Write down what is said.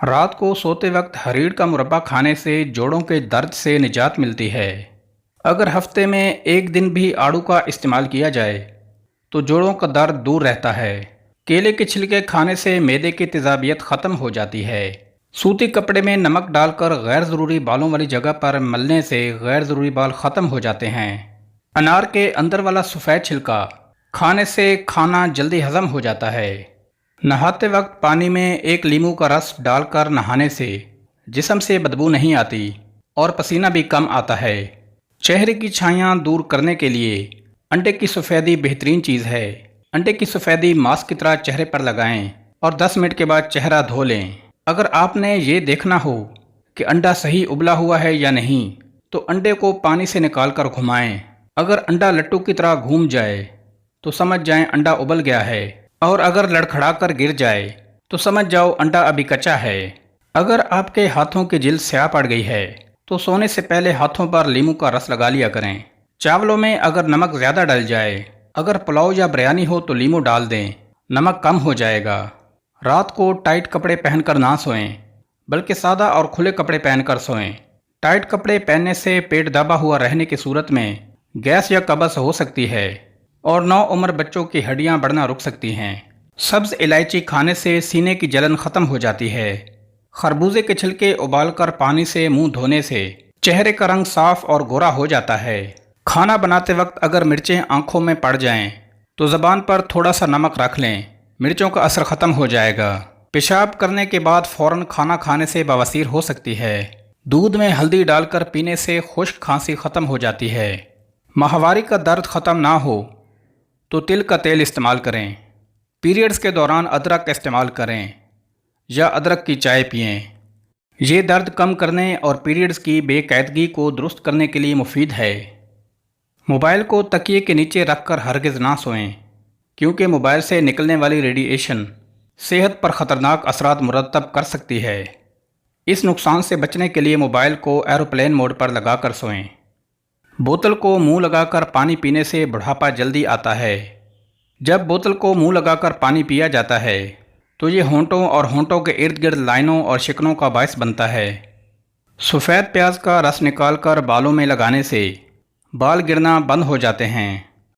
رات کو سوتے وقت ہریڑ کا مربع کھانے سے جوڑوں کے درد سے نجات ملتی ہے۔ اگر ہفتے میں ایک دن بھی آڑو کا استعمال کیا جائے تو جوڑوں کا درد دور رہتا ہے۔ کیلے کے چھلکے کھانے سے معدے کی تیزابیت ختم ہو جاتی ہے۔ سوتی کپڑے میں نمک ڈال کر غیر ضروری بالوں والی جگہ پر ملنے سے غیر ضروری بال ختم ہو جاتے ہیں۔ انار کے اندر والا سفید چھلکا کھانے سے کھانا جلدی ہضم ہو جاتا ہے۔ نہاتے وقت پانی میں ایک لیموں کا رس ڈال کر نہانے سے جسم سے بدبو نہیں آتی اور پسینہ بھی کم آتا ہے۔ چہرے کی چھائیاں دور کرنے کے لیے انڈے کی سفیدی بہترین چیز ہے۔ انڈے کی سفیدی ماسک کی طرح چہرے پر لگائیں اور 10 منٹ کے بعد چہرہ دھو لیں۔ اگر آپ نے یہ دیکھنا ہو کہ انڈا صحیح ابلا ہوا ہے یا نہیں تو انڈے کو پانی سے نکال کر گھمائیں۔ اگر انڈا لٹو کی طرح گھوم جائے تو سمجھ جائیں انڈا ابل گیا ہے، اور اگر لڑکھڑا کر گر جائے تو سمجھ جاؤ انڈا ابھی کچا ہے۔ اگر آپ کے ہاتھوں کی جلد سیاہ پڑ گئی ہے تو سونے سے پہلے ہاتھوں پر لیموں کا رس لگا لیا کریں۔ چاولوں میں اگر نمک زیادہ ڈل جائے، اگر پلاؤ یا بریانی ہو تو لیموں ڈال دیں، نمک کم ہو جائے گا۔ رات کو ٹائٹ کپڑے پہن کر نہ سوئیں، بلکہ سادہ اور کھلے کپڑے پہن کر سوئیں۔ ٹائٹ کپڑے پہننے سے پیٹ دبا ہوا رہنے کی صورت میں گیس یا قبض ہو سکتی ہے اور نوعمر بچوں کی ہڈیاں بڑھنا رک سکتی ہیں۔ سبز الائچی کھانے سے سینے کی جلن ختم ہو جاتی ہے۔ خربوزے کے چھلکے ابال کر پانی سے منہ دھونے سے چہرے کا رنگ صاف اور گورا ہو جاتا ہے۔ کھانا بناتے وقت اگر مرچیں آنکھوں میں پڑ جائیں تو زبان پر تھوڑا سا نمک رکھ لیں، مرچوں کا اثر ختم ہو جائے گا۔ پیشاب کرنے کے بعد فوراً کھانا کھانے سے بواسیر ہو سکتی ہے۔ دودھ میں ہلدی ڈال کر پینے سے خشک کھانسی ختم ہو جاتی ہے۔ ماہواری کا درد ختم نہ ہو تو تل کا تیل استعمال کریں۔ پیریڈز کے دوران ادرک کا استعمال کریں یا ادرک کی چائے پئیں۔ یہ درد کم کرنے اور پیریڈز کی بے قاعدگی کو درست کرنے کے لیے مفید ہے۔ موبائل کو تکیے کے نیچے رکھ کر ہرگز نہ سوئیں، کیونکہ موبائل سے نکلنے والی ریڈیئیشن صحت پر خطرناک اثرات مرتب کر سکتی ہے۔ اس نقصان سے بچنے کے لیے موبائل کو ایروپلین موڈ پر لگا کر سوئیں۔ بوتل کو منہ لگا کر پانی پینے سے بڑھاپا جلدی آتا ہے۔ جب بوتل کو منہ لگا کر پانی پیا جاتا ہے تو یہ ہونٹوں اور ہونٹوں کے ارد گرد لائنوں اور شکنوں کا باعث بنتا ہے۔ سفید پیاز کا رس نکال کر بالوں میں لگانے سے بال گرنا بند ہو جاتے ہیں۔